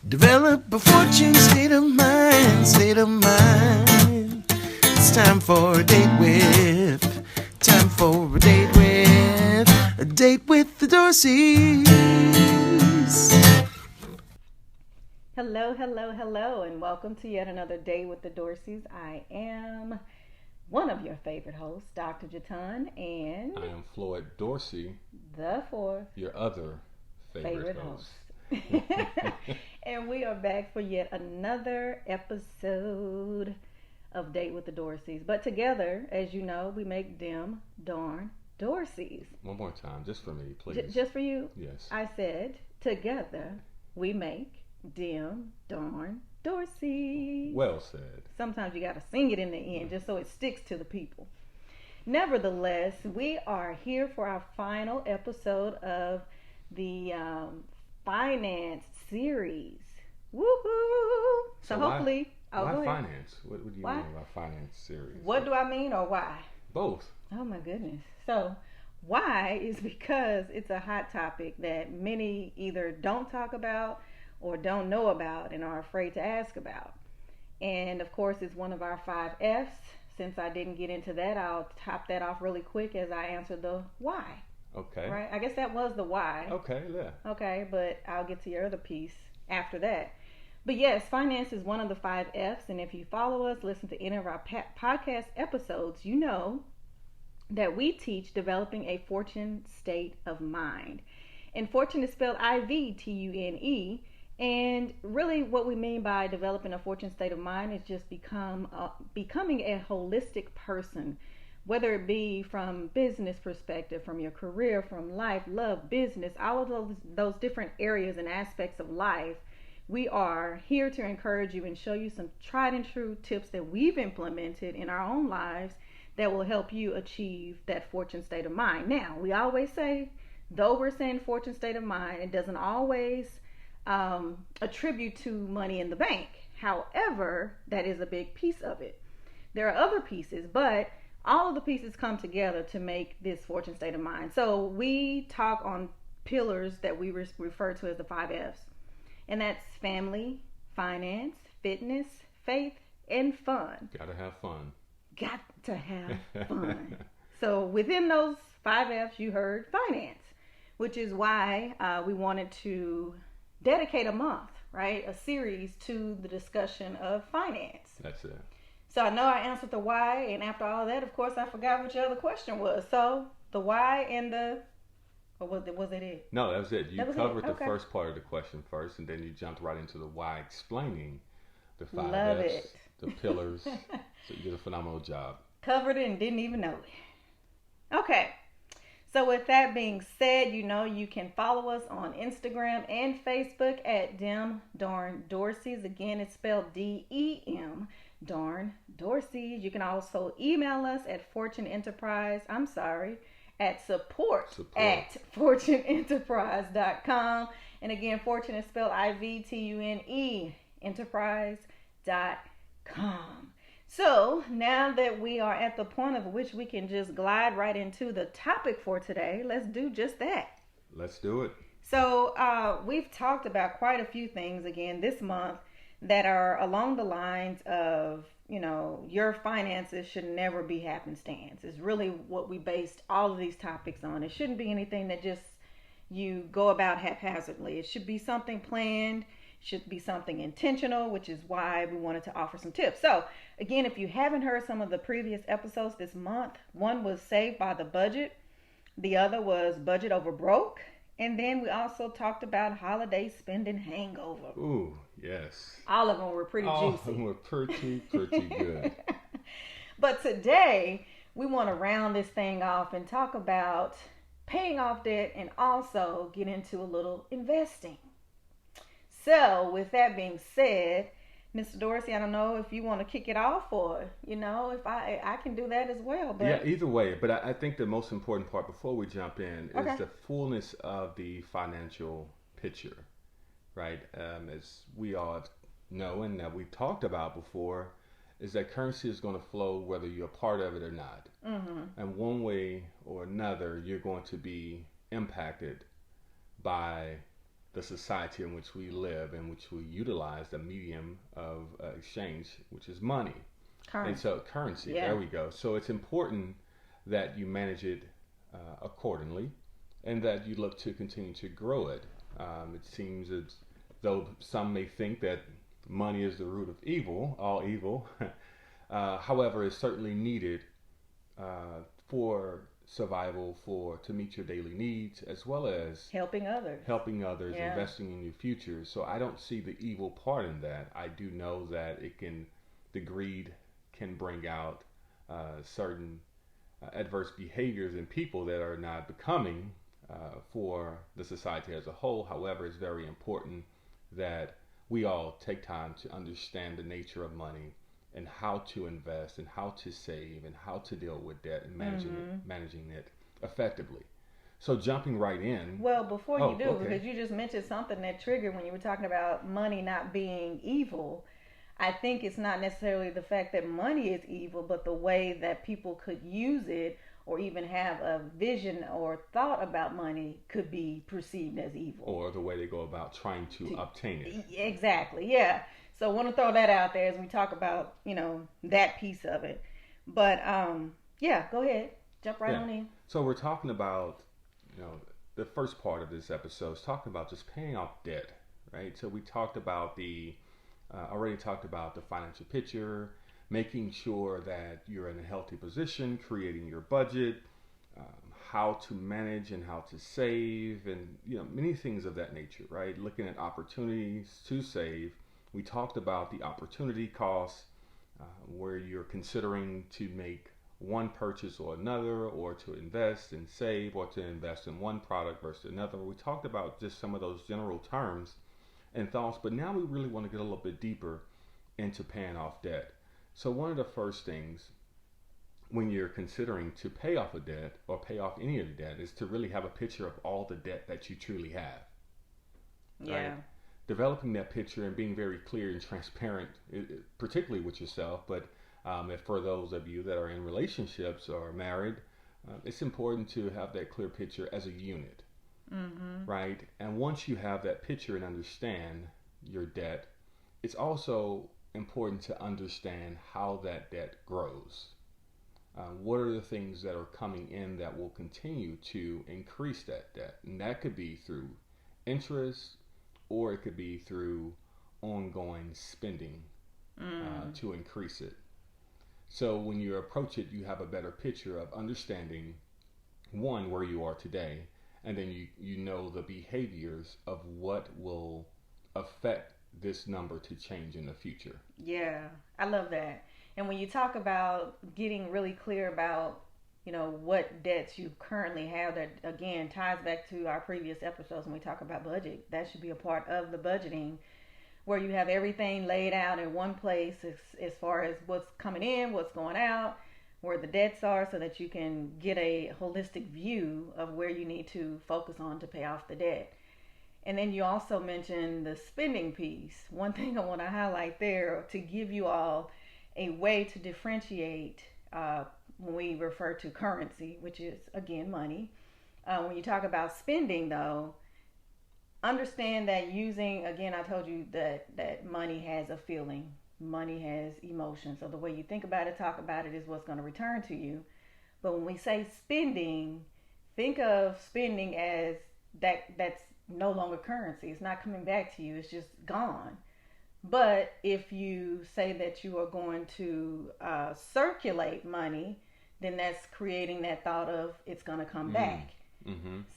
Develop a fortune state of mind, state of mind. It's time for a date with, time for a date with the Dorseys. Hello, and welcome to yet another Day with the Dorseys. I am one of your favorite hosts, Dr. Jatan, and I am Floyd Dorsey, the fourth your other favorite host. And we are back for yet another episode of Date with the Dorseys. But together, as you know, we make them darn Dorseys. One more time, just for me, please. Just for you? Yes. I said, together we make them darn Dorseys. Well said. Sometimes you got to sing it in the end just so it sticks to the people. Nevertheless, we are here for our final episode of the finance series. Woohoo! So hopefully, why go ahead. finance? What do you mean by finance series? What do I mean, or why? Both. Oh my goodness. So why is because it's a hot topic that many either don't talk about or don't know about and are afraid to ask about. And of course, it's one of our 5 F's. Since I didn't get into that, I'll top that off really quick as I answer the why. Okay. Right? I guess that was the why. Okay, yeah. Okay, but I'll get to your other piece after that. But yes, finance is one of the 5 F's. And if you follow us, listen to any of our podcast episodes, you know that we teach developing a fortune state of mind. And fortune is spelled I-V-T-U-N-E. And really what we mean by developing a fortune state of mind is just becoming a holistic person, whether it be from business perspective, from your career, from life, love, business, all of those different areas and aspects of life. We are here to encourage you and show you some tried and true tips that we've implemented in our own lives that will help you achieve that fortune state of mind. Now, we always say, though we're saying fortune state of mind, it doesn't always attribute to money in the bank. However, that is a big piece of it. There are other pieces, but all of the pieces come together to make this fortune state of mind. So we talk on pillars that we refer to as the 5 F's. And that's family, finance, fitness, faith, and fun. Gotta have fun. Got to have fun. So within those 5 F's, you heard finance, which is why we wanted to dedicate a month, right? A series to the discussion of finance. That's it. So I know I answered the why, and after all of that, of course, I forgot what your other question was. So the why and the, or was it? No, that was it. You covered the Okay. first part of the question first, and then you jumped right into the why, explaining the 5 Love F's, it. the pillars. So you did a phenomenal job. Covered it and didn't even know it. Okay. So with that being said, you know you can follow us on Instagram and Facebook at Dem Darn Dorseys. Again, it's spelled D-E-M, Darn Dorseys. You can also email us at support at fortuneenterprise.com. And again, fortune is spelled I-V-T-U-N-E, enterprise.com. So now that we are at the point of which we can just glide right into the topic for today, let's do just that. Let's do it. So we've talked about quite a few things again this month that are along the lines of, you know, your finances should never be happenstance. It's really what we based all of these topics on. It shouldn't be anything that just you go about haphazardly. It should be something planned. Should be something intentional, which is why we wanted to offer some tips. So again, if you haven't heard some of the previous episodes this month, one was Saved by the Budget, the other was Budget Over Broke, and then we also talked about holiday spending hangover. Ooh, yes. All of them were pretty All juicy. of them were pretty good. But today we want to round this thing off and talk about paying off debt and also get into a little investing. So, with that being said, Mr. Dorsey, I don't know if you want to kick it off or, you know, if I can do that as well. But Yeah, either way. But I think the most important part before we jump in Okay. is the fullness of the financial picture, right? As we all know and that we've talked about before, is that currency is going to flow whether you're a part of it or not. Mm-hmm. And one way or another, you're going to be impacted by the society in which we live, in which we utilize the medium of exchange, which is money. Currency. And so currency, Yeah. there we go. So it's important that you manage it accordingly, and that you look to continue to grow it. It seems as though some may think that money is the root of evil, all evil. However, it's certainly needed for survival, for to meet your daily needs, as well as Helping others. Yeah. investing in your future. So I don't see the evil part in that. I do know that the greed can bring out certain adverse behaviors in people that are not becoming for the society as a whole. However, it's very important that we all take time to understand the nature of money and how to invest and how to save and how to deal with debt and managing it effectively. So jumping right in. Well, before Oh, you do, okay. because you just mentioned something that triggered when you were talking about money not being evil. I think it's not necessarily the fact that money is evil, but the way that people could use it or even have a vision or thought about money could be perceived as evil. Or the way they go about trying to obtain it. Exactly, yeah. So I want to throw that out there as we talk about, that piece of it. But, yeah, go ahead. Jump right on in. So we're talking about, the first part of this episode is talking about just paying off debt, right? So we talked about already talked about the financial picture, making sure that you're in a healthy position, creating your budget, how to manage and how to save, and many things of that nature, right? Looking at opportunities to save. We talked about the opportunity cost, where you're considering to make one purchase or another, or to invest and save, or to invest in one product versus another. We talked about just some of those general terms and thoughts, but now we really want to get a little bit deeper into paying off debt. So one of the first things when you're considering to pay off a debt or pay off any of the debt is to really have a picture of all the debt that you truly have. Yeah. Right? Developing that picture and being very clear and transparent, particularly with yourself, but if for those of you that are in relationships or married, it's important to have that clear picture as a unit. Right? And once you have that picture and understand your debt, it's also important to understand how that debt grows. What are the things that are coming in that will continue to increase that debt? And that could be through interest, or it could be through ongoing spending to increase it. So when you approach it, you have a better picture of understanding, one, where you are today, and then you know the behaviors of what will affect this number to change in the future. Yeah, I love that. And when you talk about getting really clear about, what debts you currently have, that again ties back to our previous episodes when we talk about budget. That should be a part of the budgeting, where you have everything laid out in one place as far as what's coming in, what's going out, where the debts are, so that you can get a holistic view of where you need to focus on to pay off the debt. And then you also mentioned the spending piece. One thing I want to highlight there, to give you all a way to differentiate when we refer to currency, which is again money. When you talk about spending, though, understand that I told you that money has a feeling, money has emotion. So the way you think about it, talk about it, is what's going to return to you. But when we say spending, think of spending as that's no longer currency. It's not coming back to you. It's just gone. But if you say that you are going to circulate money, then that's creating that thought of it's going to come back.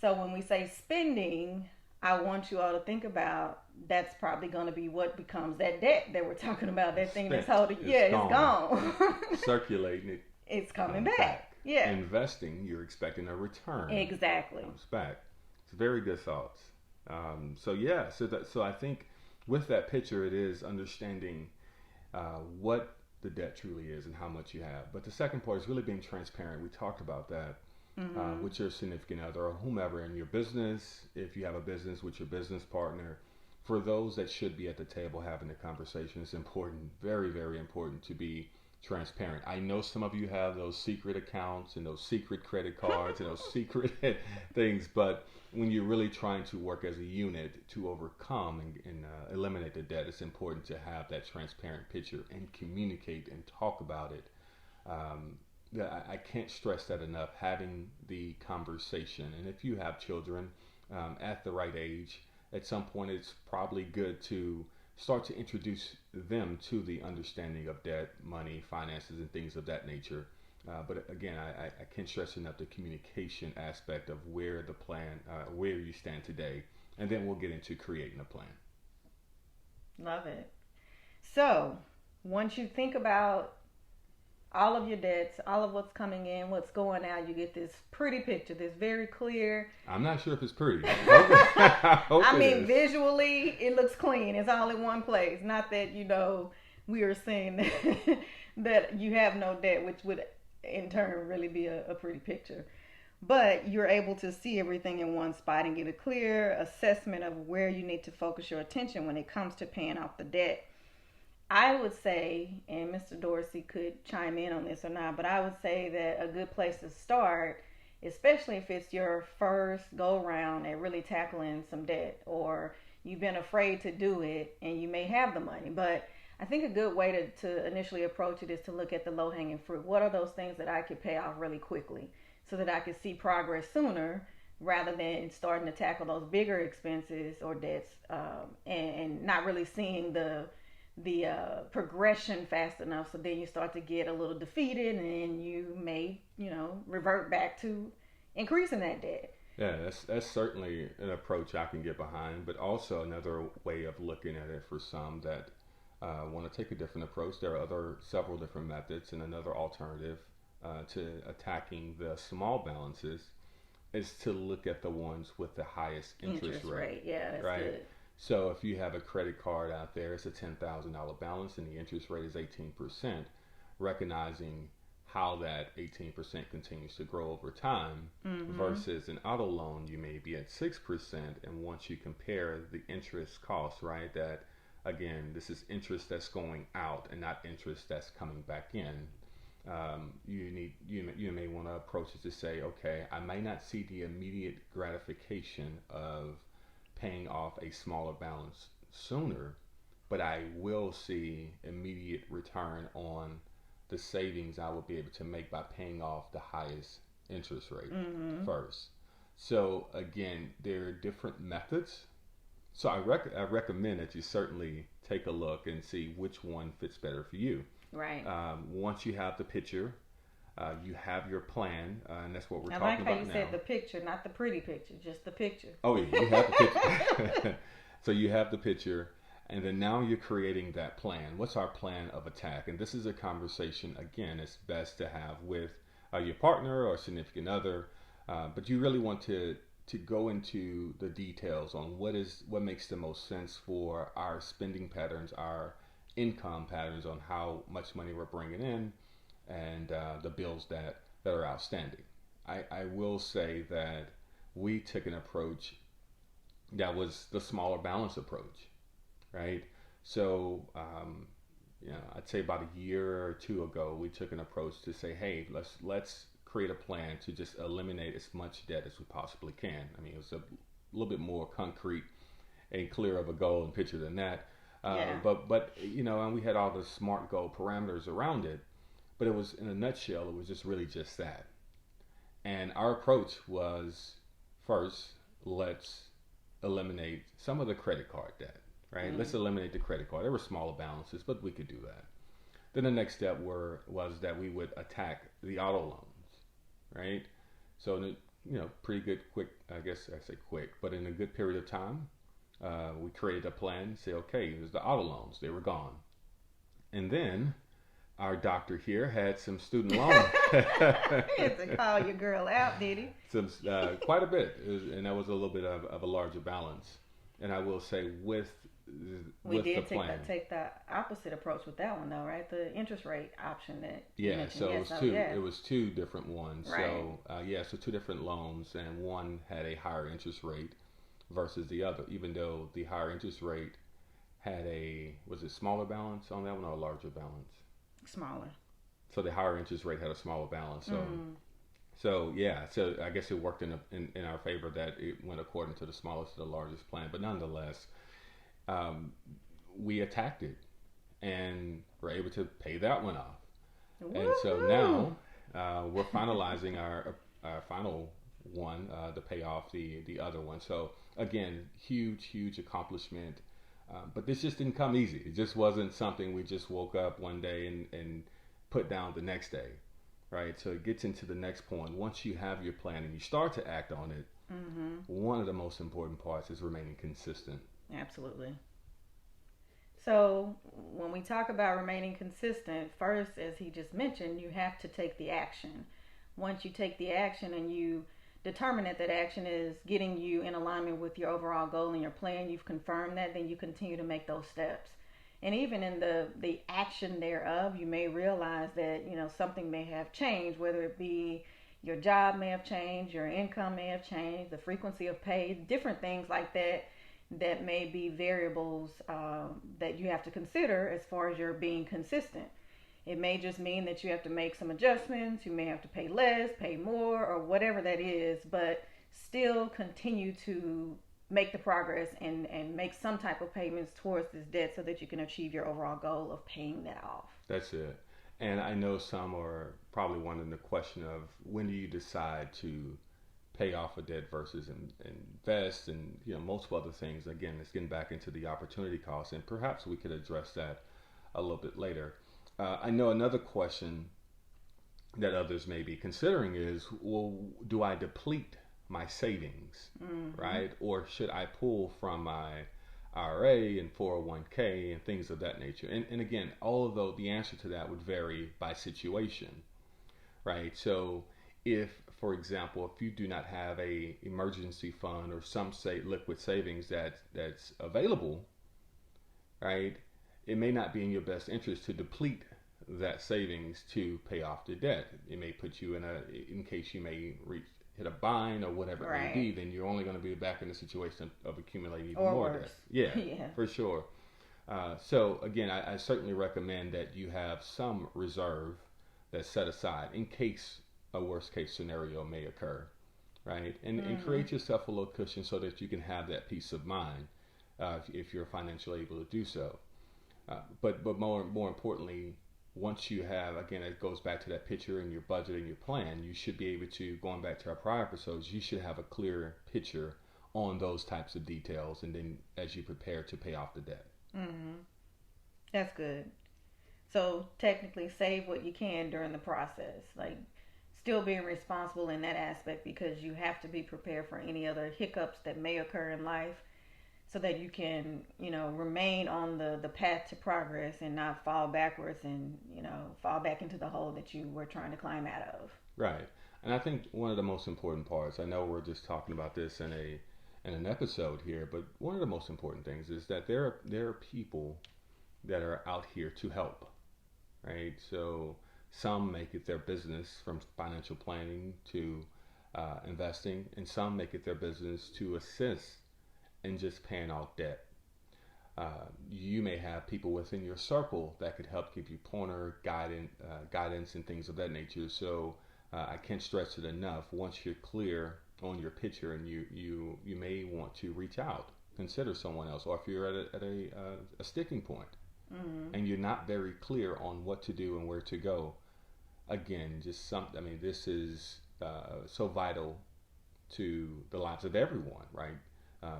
So when we say spending, I want you all to think about that's probably going to be what becomes that debt that we're talking about. That thing that's holding. It's gone. Circulating it. It's coming back. Yeah. Investing, you're expecting a return. Exactly. Comes back. It's very good thoughts. So I think with that picture, it is understanding what the debt truly is and how much you have. But the second part is really being transparent. We talked about that with your significant other or whomever in your business. If you have a business, with your business partner. For those that should be at the table having the conversation, it's important, very, very important, to be transparent. I know some of you have those secret accounts and those secret credit cards and those secret things, but when you're really trying to work as a unit to overcome and eliminate the debt, it's important to have that transparent picture and communicate and talk about it. I can't stress that enough, having the conversation. And if you have children at the right age, at some point it's probably good to start to introduce them to the understanding of debt, money, finances, and things of that nature. But again, I can't stress enough the communication aspect of where the plan, where you stand today, and then we'll get into creating a plan. Love it. So, once you think about all of your debts, all of what's coming in, what's going out, you get this pretty picture, this very clear. I'm not sure if it's pretty. I mean, visually, it looks clean. It's all in one place. Not that, we are saying that, that you have no debt, which would in turn really be a pretty picture. But you're able to see everything in one spot and get a clear assessment of where you need to focus your attention when it comes to paying off the debt. I would say, and Mr. Dorsey could chime in on this or not, but I would say that a good place to start, especially if it's your first go round at really tackling some debt, or you've been afraid to do it and you may have the money. But I think a good way to initially approach it is to look at the low hanging fruit. What are those things that I could pay off really quickly so that I could see progress sooner, rather than starting to tackle those bigger expenses or debts and not really seeing the progression fast enough, so then you start to get a little defeated and you may revert back to increasing that debt. Yeah, that's certainly an approach I can get behind, but also another way of looking at it for some that want to take a different approach. There are several different methods, and another alternative to attacking the small balances is to look at the ones with the highest interest rate. Yeah, that's right? Good. So if you have a credit card out there, it's a $10,000 balance and the interest rate is 18%, recognizing how that 18% continues to grow over time versus an auto loan, you may be at 6%. And once you compare the interest cost, right, that again, this is interest that's going out and not interest that's coming back in. You may want to approach it to say, okay, I may not see the immediate gratification of paying off a smaller balance sooner, but I will see immediate return on the savings I will be able to make by paying off the highest interest rate first. So again, there are different methods. So I recommend that you certainly take a look and see which one fits better for you. Right. Once you have the picture, you have your plan, and that's what we're talking about now. I like how you said the picture, not the pretty picture, just the picture. Oh, yeah, you have the picture. So you have the picture, and then now you're creating that plan. What's our plan of attack? And this is a conversation, again, it's best to have with your partner or significant other, but you really want to go into the details on what makes the most sense for our spending patterns, our income patterns, on how much money we're bringing in, and the bills that are outstanding. I will say that we took an approach that was the smaller balance approach, right? So, I'd say about a year or two ago, we took an approach to say, hey, let's create a plan to just eliminate as much debt as we possibly can. I mean, it was a little bit more concrete and clear of a goal and picture than that. But and we had all the SMART goal parameters around it. But it was, in a nutshell, it was just really just that. And our approach was, first, let's eliminate some of the credit card debt, right? Let's eliminate the credit card. There were smaller balances, but we could do that. Then the next step was that we would attack the auto loans, right? So, pretty good, quick, I guess I say quick, but in a good period of time, we created a plan, say, okay, there's the auto loans. They were gone. And then our doctor here had some student loans. He had to call your girl out, did he? Quite a bit. And that was a little bit of a larger balance. And I will say with the plan. take the opposite approach with that one, though, right? The interest rate option that you mentioned. So it was two. It was two different ones. Right. So two different loans, and one had a higher interest rate versus the other, even though the higher interest rate had was it smaller balance on that one or a larger balance? Smaller. So the higher interest rate had a smaller balance. So yeah, so I guess it worked in our favor that it went according to the smallest to the largest plan. But nonetheless, um, we attacked it and were able to pay that one off. And so now we're finalizing our final one to pay off the other one. So again, huge accomplishment. But this just didn't come easy. It just wasn't something we just woke up one day and put down the next day, right? So it gets into the next point. Once you have your plan and you start to act on it, one of the most important parts is remaining consistent. Absolutely. So when we talk about remaining consistent, first, as he just mentioned, you have to take the action. Once you take the action and you determine that that action is getting you in alignment with your overall goal and your plan, you've confirmed that, then you continue to make those steps. And even in the action thereof, you may realize that, something may have changed, whether it be your job may have changed, your income may have changed, the frequency of pay, different things like that that may be variables that you have to consider as far as your being consistent. It may just mean that you have to make some adjustments. You may have to pay less, pay more, or whatever that is, but still continue to make the progress and make some type of payments towards this debt so that you can achieve your overall goal of paying that off. That's it. And I know some are probably wondering the question of when do you decide to pay off a debt versus invest and multiple other things. Again, it's getting back into the opportunity cost, and perhaps we could address that a little bit later. I know another question that others may be considering is, well, do I deplete my savings, right? Or should I pull from my IRA and 401k and things of that nature? And again, although the answer to that would vary by situation, right? So if, for example, if you do not have a emergency fund or some say liquid savings that's available, right? It may not be in your best interest to deplete that savings to pay off the debt. It may put you in case you may hit a bind or whatever it may be, then you're only going to be back in the situation of accumulating even more debt. Yeah, for sure. So again, I certainly recommend that you have some reserve that's set aside in case a worst case scenario may occur, right? And create yourself a little cushion so that you can have that peace of mind if you're financially able to do so. But more importantly, once you have, again, it goes back to that picture and your budget and your plan, you should be able to, going back to our prior episodes, you should have a clear picture on those types of details, and then as you prepare to pay off the debt. That's good. So technically save what you can during the process, like still being responsible in that aspect, because you have to be prepared for any other hiccups that may occur in life, so that you can, remain on the path to progress and not fall backwards and, fall back into the hole that you were trying to climb out of. Right. And I think one of the most important parts, I know we're just talking about this in an episode here, but one of the most important things is that there are people that are out here to help, right? So some make it their business from financial planning to investing, and some make it their business to assist and just paying off debt. You may have people within your circle that could help give you pointer, guidance, and things of that nature. So I can't stress it enough. Once you're clear on your picture, and you may want to reach out, consider someone else, or if you're at a sticking point, and you're not very clear on what to do and where to go. Again, just something. I mean, this is so vital to the lives of everyone, right?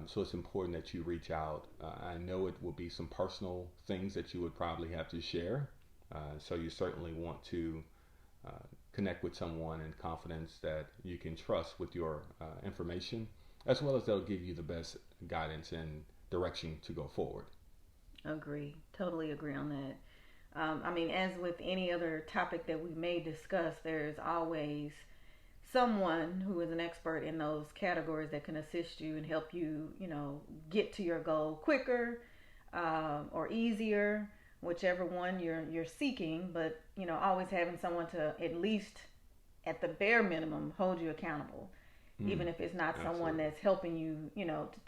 So it's important that you reach out. I know it will be some personal things that you would probably have to share. So you certainly want to connect with someone in confidence that you can trust with your information, as well as they'll give you the best guidance and direction to go forward. Agree. Totally agree on that. As with any other topic that we may discuss, there's always someone who is an expert in those categories that can assist you and help you, get to your goal quicker or easier, whichever one you're seeking. But always having someone to at least, at the bare minimum, hold you accountable, even if it's not someone that's helping you,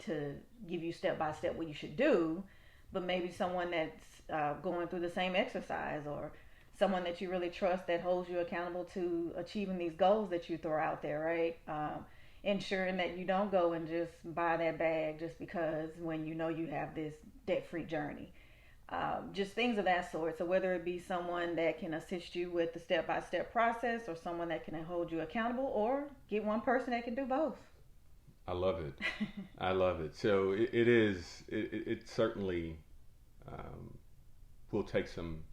to give you step by step what you should do, but maybe someone that's going through the same exercise or someone that you really trust that holds you accountable to achieving these goals that you throw out there, right? Ensuring that you don't go and just buy that bag just because when you know you have this debt-free journey. Just things of that sort. So whether it be someone that can assist you with the step-by-step process or someone that can hold you accountable, or get one person that can do both. I love it. I love it. So it certainly will take some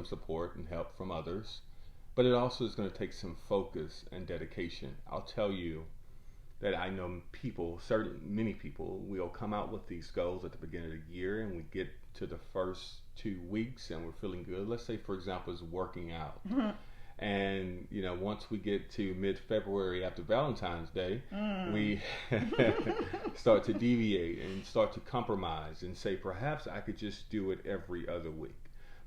support and help from others, but it also is going to take some focus and dedication. I'll tell you that I know many people will come out with these goals at the beginning of the year, and we get to the first 2 weeks and we're feeling good. Let's say, for example, is working out. Mm-hmm. And, once we get to mid-February after Valentine's Day, we start to deviate and start to compromise and say, perhaps I could just do it every other week.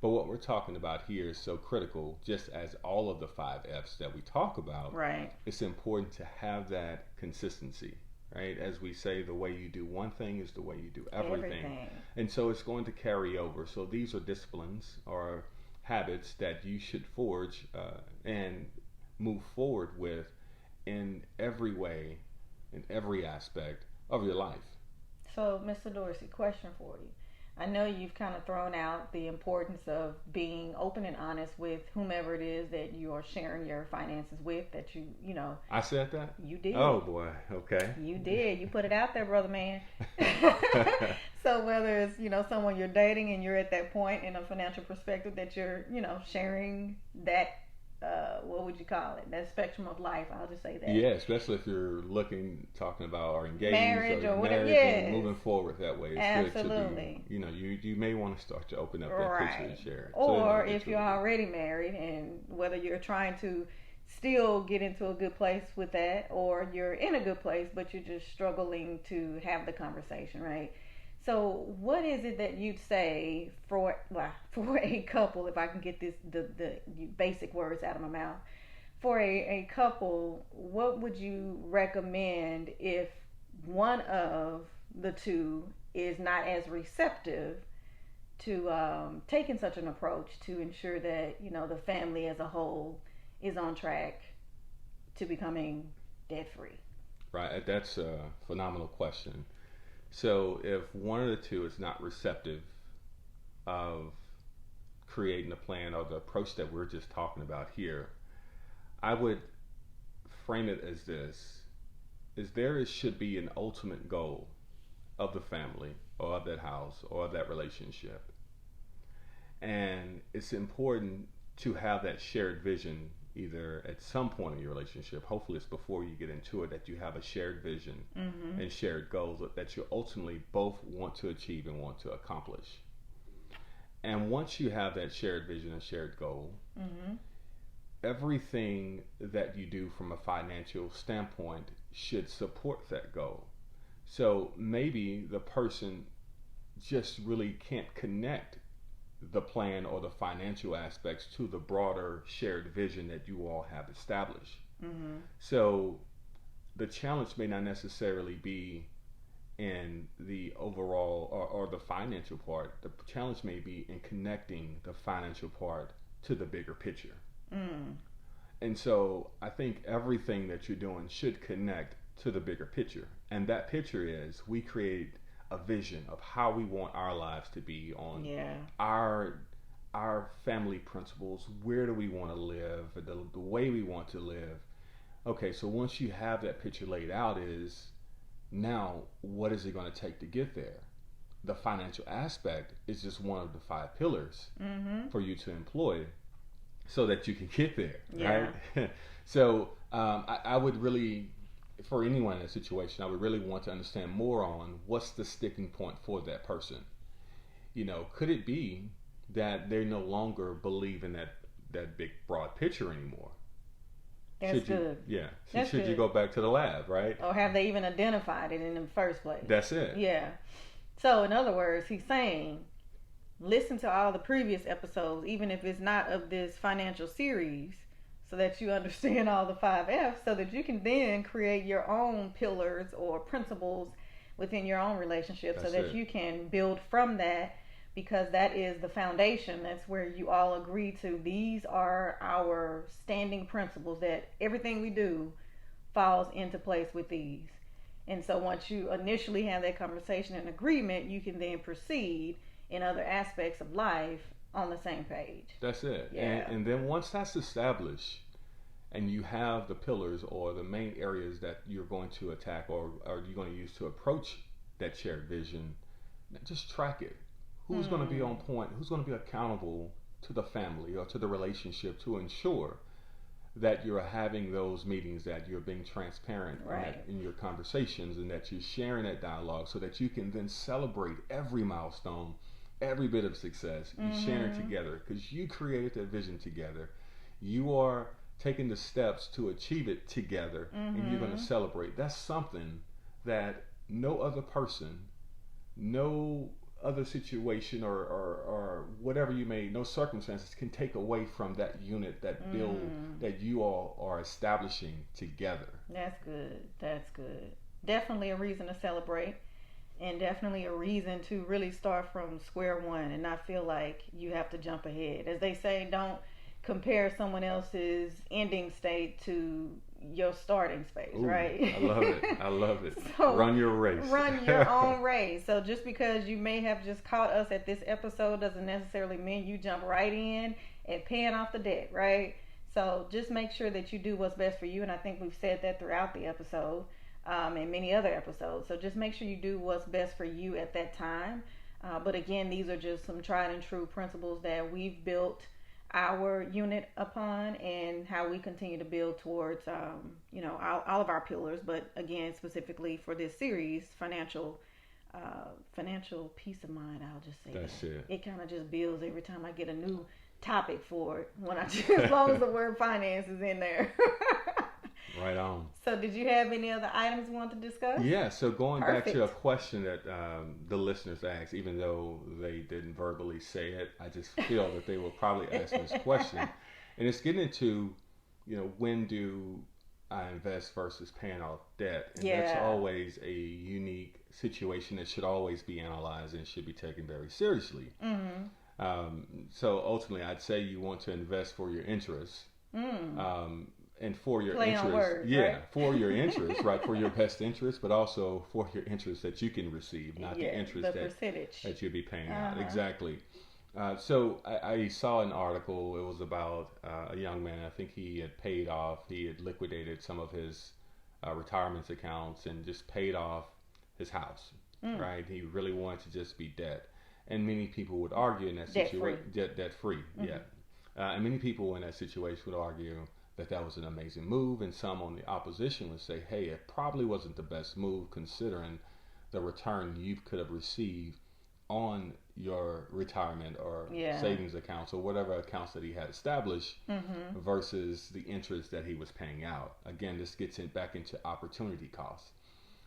But what we're talking about here is so critical, just as all of the 5 F's that we talk about. Right. It's important to have that consistency, right? As we say, the way you do one thing is the way you do everything. And so it's going to carry over. So these are disciplines or habits that you should forge and move forward with in every way, in every aspect of your life. So, Mr. Dorsey, question for you. I know you've kind of thrown out the importance of being open and honest with whomever it is that you are sharing your finances with, that you know. I said that? You did. Oh, boy. Okay. You did. You put it out there, brother man. So whether it's, someone you're dating and you're at that point in a financial perspective that you're, sharing that, what would you call it? That spectrum of life. I'll just say that. Yeah, especially if you're talking about or engaged marriage or whatever, and moving forward that way. It's absolutely. Good to be, you may want to start to open up that right. picture and share it. Or if you're already married, and whether you're trying to still get into a good place with that, or you're in a good place but you're just struggling to have the conversation, right? So what is it that you'd say for a couple, if I can get the basic words out of my mouth, for a couple, what would you recommend if one of the two is not as receptive to taking such an approach to ensure that, the family as a whole is on track to becoming debt free? Right, that's a phenomenal question. So if one of the two is not receptive of creating a plan or the approach that we're just talking about here, I would frame it as this: should be an ultimate goal of the family or of that house or of that relationship. And it's important to have that shared vision either at some point in your relationship. Hopefully it's before you get into it, that you have a shared vision mm-hmm. and shared goals that you ultimately both want to achieve and want to accomplish. And once you have that shared vision and shared goal, mm-hmm. everything that you do from a financial standpoint should support that goal. So maybe the person just really can't connect the plan or the financial aspects to the broader shared vision that you all have established. Mm-hmm. So the challenge may not necessarily be in the overall or the financial part. The challenge may be in connecting the financial part to the bigger picture. Mm. And so I think everything that you're doing should connect to the bigger picture. And that picture is, we create a vision of how we want our lives to be on our family principles. Where do we want to live? The way we want to live. Okay, so once you have that picture laid out, is now what is it going to take to get there? The financial aspect is just one of the 5 pillars mm-hmm. for you to employ so that you can get there, right? So I would really, for anyone in a situation, I would really want to understand more on what's the sticking point for that person. Could it be that they no longer believe in that big broad picture anymore? That's good. Yeah. Should you go back to the lab, right? Or have they even identified it in the first place? That's it. Yeah. So in other words, he's saying, listen to all the previous episodes, even if it's not of this financial series, so that you understand all the 5 F's, so that you can then create your own pillars or principles within your own relationship. That's so that you can build from that because that is the foundation. That's where you all agree to. These are our standing principles that everything we do falls into place with these. And so once you initially have that conversation and agreement, you can then proceed in other aspects of life on the same page. That's it. Yeah. And then once that's established, and you have the pillars or the main areas that you're going to attack or you're going to use to approach that shared vision, just track it. Who's going to be on point? Who's going to be accountable to the family or to the relationship to ensure that you're having those meetings, that you're being transparent in your conversations, and that you're sharing that dialogue so that you can then celebrate every milestone, every bit of success. You share it together because you created that vision together. You are taking the steps to achieve it together, and you're going to celebrate. That's something that no other person, no other situation or whatever no circumstances can take away from that unit, that build that you all are establishing together. That's good. That's good. Definitely a reason to celebrate, and definitely a reason to really start from square one and not feel like you have to jump ahead. As they say, don't compare someone else's ending state to your starting space. Ooh, right? I love it. I love it. So run your race. Run your own race. So just because you may have just caught us at this episode doesn't necessarily mean you jump right in and paying off the debt, right? So just make sure that you do what's best for you, and I think we've said that throughout the episode and many other episodes. So just make sure you do what's best for you at that time. But again, these are just some tried and true principles that we've built our unit upon, and how we continue to build towards all of our pillars, but again, specifically for this series, financial peace of mind. I'll just say that's that. It. It kind of just builds every time I get a new topic for it, as long as the word finance is in there. Right on. So did you have any other items you want to discuss? Yeah, so going back to a question that the listeners asked, even though they didn't verbally say it, I just feel that they will probably ask this question. And it's getting into, when do I invest versus paying off debt? And that's always a unique situation that should always be analyzed and should be taken very seriously. So ultimately, I'd say you want to invest for your interests. And for your play interest, on words, right? For your interest, right? For your best interest, but also for your interest that you can receive, not the interest that you'll be paying out. Exactly. So I saw an article. It was about a young man. I think he had liquidated some of his retirement accounts and just paid off his house. Right? He really wanted to just be debt. And many people would argue in that situation, debt free. Yeah. And many people in that situation would argue that was an amazing move, and some on the opposition would say, hey, it probably wasn't the best move considering the return you could have received on your retirement or savings accounts or whatever accounts that he had established versus the interest that he was paying out. Again, this gets back into opportunity cost.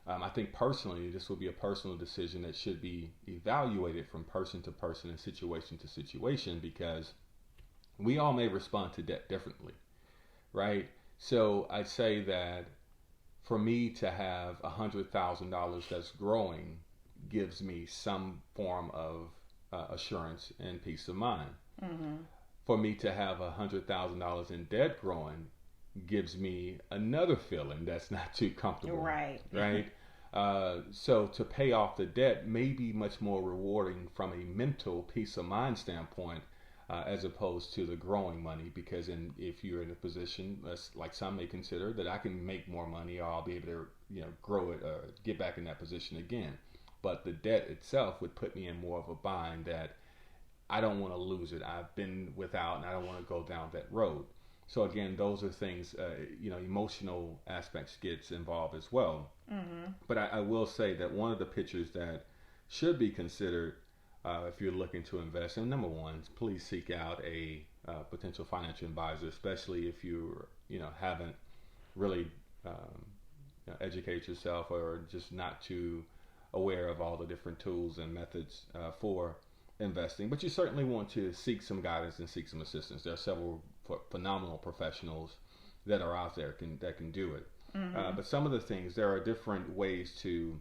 I think personally, this will be a personal decision that should be evaluated from person to person and situation to situation, because we all may respond to debt differently. Right? So I'd say that for me to have $100,000 that's growing gives me some form of assurance and peace of mind. For me to have $100,000 in debt growing gives me another feeling that's not too comfortable. Right. Right? So to pay off the debt may be much more rewarding from a mental peace of mind standpoint, as opposed to the growing money, because if you're in a position, like some may consider, that I can make more money, or I'll be able to grow it, or get back in that position again. But the debt itself would put me in more of a bind that I don't want to lose it. I've been without, and I don't want to go down that road. So again, those are things, emotional aspects gets involved as well. But I will say that one of the pictures that should be considered if you're looking to invest, and number one, please seek out a potential financial advisor, especially if you haven't really educated yourself or just not too aware of all the different tools and methods for investing. But you certainly want to seek some guidance and seek some assistance. There are several phenomenal professionals that are out there that can do it. But some of the things, there are different ways to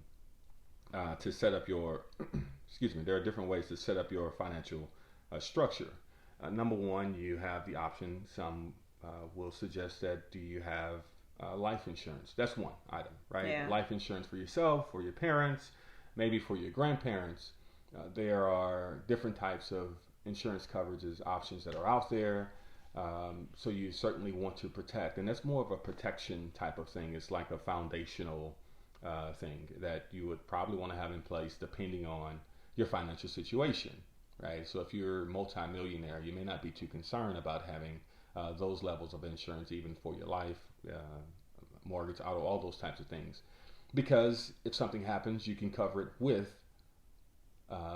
set up your there are different ways to set up your financial structure. Number one, you have the option. Some will suggest that do you have life insurance? That's one item, right? Yeah. Life insurance for yourself, for your parents, maybe for your grandparents. There are different types of insurance coverages options that are out there. So you certainly want to protect, and that's more of a protection type of thing. It's like a foundational thing that you would probably want to have in place depending on your financial situation, right? So if you're a multimillionaire, you may not be too concerned about having those levels of insurance, even for your life, mortgage, auto, all those types of things, because if something happens, you can cover it with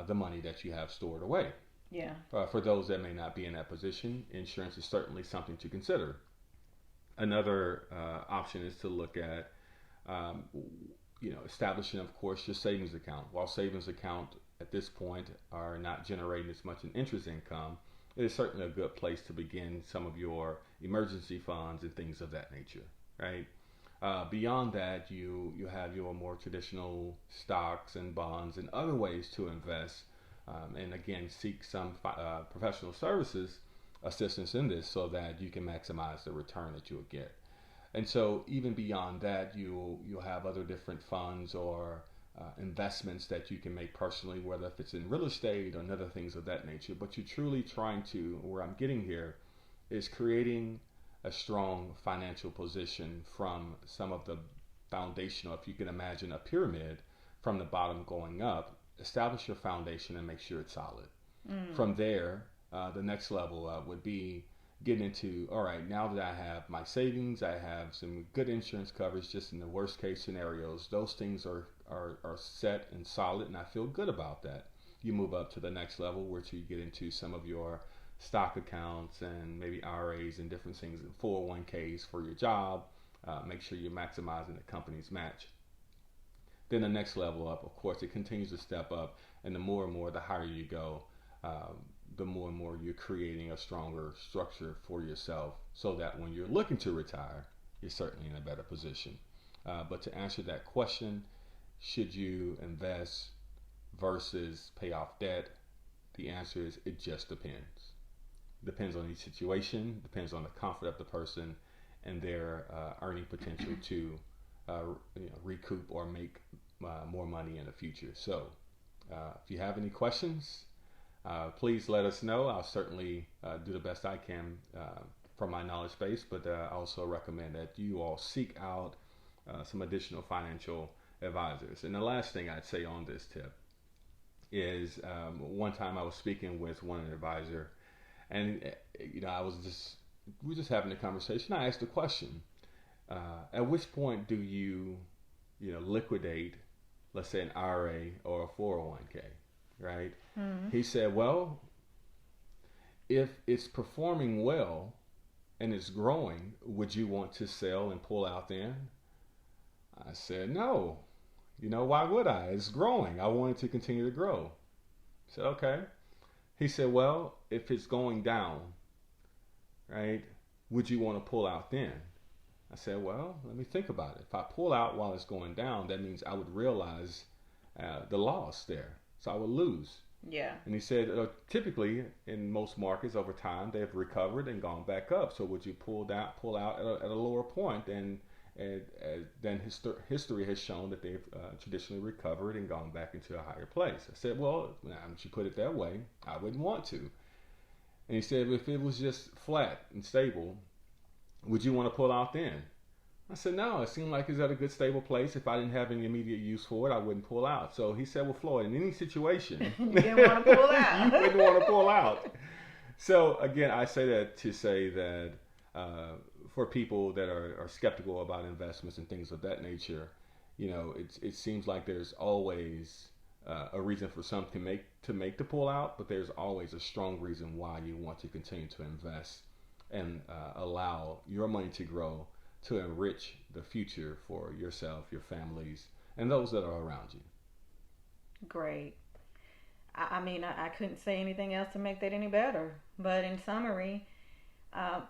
the money that you have stored away. Yeah. For those that may not be in that position, insurance is certainly something to consider. Another option is to look at, establishing, of course, your savings account. While savings account at this point are not generating as much in interest income, it is certainly a good place to begin some of your emergency funds and things of that nature, right? Beyond that, you have your more traditional stocks and bonds and other ways to invest. And again, seek some professional services assistance in this so that you can maximize the return that you'll get. And so even beyond that, you'll have other different funds or investments that you can make personally, whether if it's in real estate or other things of that nature. But you're truly trying to, where I'm getting here, is creating a strong financial position from some of the foundational, if you can imagine a pyramid from the bottom going up. Establish your foundation and make sure it's solid. From there, the next level would be getting into, all right, now that I have my savings, I have some good insurance coverage just in the worst case scenarios, those things are set and solid, and I feel good about that. You move up to the next level where you get into some of your stock accounts and maybe IRAs and different things, 401ks for your job. Make sure you're maximizing the company's match. Then the next level up, of course, it continues to step up, and the more and more, the higher you go, the more and more you're creating a stronger structure for yourself so that when you're looking to retire, you're certainly in a better position. But to answer that question, should you invest versus pay off debt? The answer is it just depends. Depends on each situation, depends on the comfort of the person and their earning potential to recoup or make more money in the future. So if you have any questions, please let us know. I'll certainly do the best I can from my knowledge base, but I also recommend that you all seek out some additional financial advisors. And the last thing I'd say on this tip is one time I was speaking with one advisor, and we were just having a conversation. I asked a question. At which point do you liquidate, let's say, an IRA or a 401k, right? Mm-hmm. He said, well, if it's performing well and it's growing, would you want to sell and pull out then? I said, no. Why would I? It's growing. I want it to continue to grow. I said, okay. He said, well, if it's going down, right, would you want to pull out then? I said, well, let me think about it. If I pull out while it's going down, that means I would realize the loss there. So I would lose. Yeah. And he said, typically in most markets over time, they've recovered and gone back up. So would you pull out at a lower point? And then history has shown that they've traditionally recovered and gone back into a higher place. I said, well, now that you put it that way, I wouldn't want to. And he said, if it was just flat and stable, would you want to pull out then? I said, no, it seemed like it's at a good stable place. If I didn't have any immediate use for it, I wouldn't pull out. So he said, well, Floyd, in any situation, you didn't want to pull out. You wouldn't want to pull out. So again, I say that to say that for people that are skeptical about investments and things of that nature, it seems like there's always a reason for some to make the pull out, but there's always a strong reason why you want to continue to invest and allow your money to grow to enrich the future for yourself, your families, and those that are around you. Great. I couldn't say anything else to make that any better. But in summary,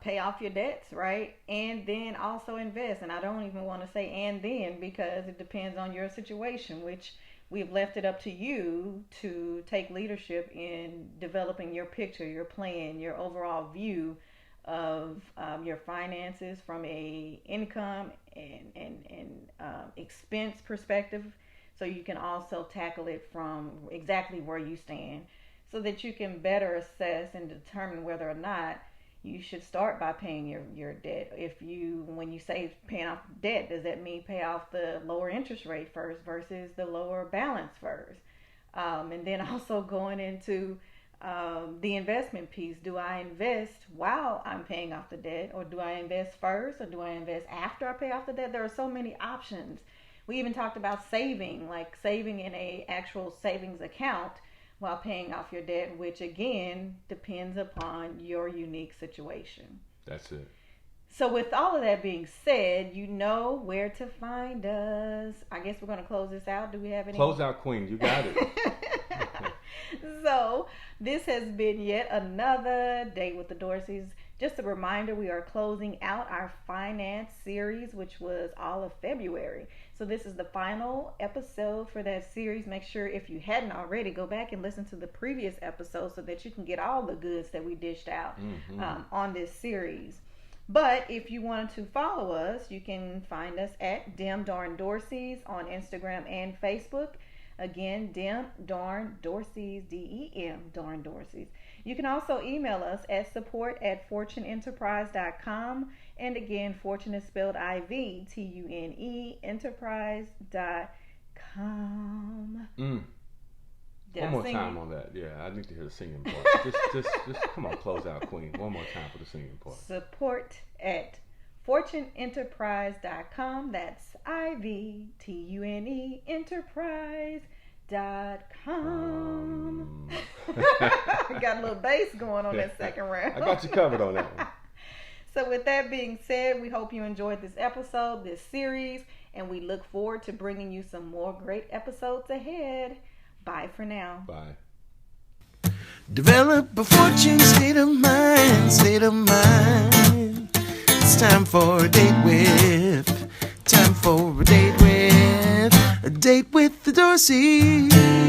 pay off your debts, right? And then also invest. And I don't even want to say and then, because it depends on your situation, which we've left it up to you to take leadership in developing your picture, your plan, your overall view of your finances from a income and expense perspective, so you can also tackle it from exactly where you stand, so that you can better assess and determine whether or not you should start by paying your debt. When you say paying off debt, does that mean pay off the lower interest rate first versus the lower balance first? And then also going into the investment piece. Do I invest while I'm paying off the debt, or do I invest first, or do I invest after I pay off the debt? There are so many options. We even talked about saving, like saving in a actual savings account while paying off your debt, which again depends upon your unique situation. That's it. So with all of that being said, you know where to find us. I guess we're going to close this out. Do we have any? Close out, Queen. You got it. So this has been yet another Date with the Dorseys. Just a reminder, we are closing out our finance series, which was all of February. So this is the final episode for that series. Make sure, if you hadn't already, go back and listen to the previous episode so that you can get all the goods that we dished out on this series. But if you wanted to follow us, you can find us at Dem Darn Dorseys on Instagram and Facebook. Again, Dem Darn Dorseys, DEM Darn Dorseys. You can also email us at support@fortuneenterprise.com. And again, Fortune is spelled IVTUNE, enterprise.com. One more time on that. Yeah, I need to hear the singing part. just come on, close out, Queen. One more time for the singing part. Support@fortuneenterprise.com. That's IVTUNE, enterprise.com. Got a little bass going on that second round. I got you covered on that one. So with that being said, we hope you enjoyed this episode, this series, and we look forward to bringing you some more great episodes ahead. Bye for now. Bye. Develop a fortune state of mind, state of mind. It's time for a date with, time for a date with the Dorseys.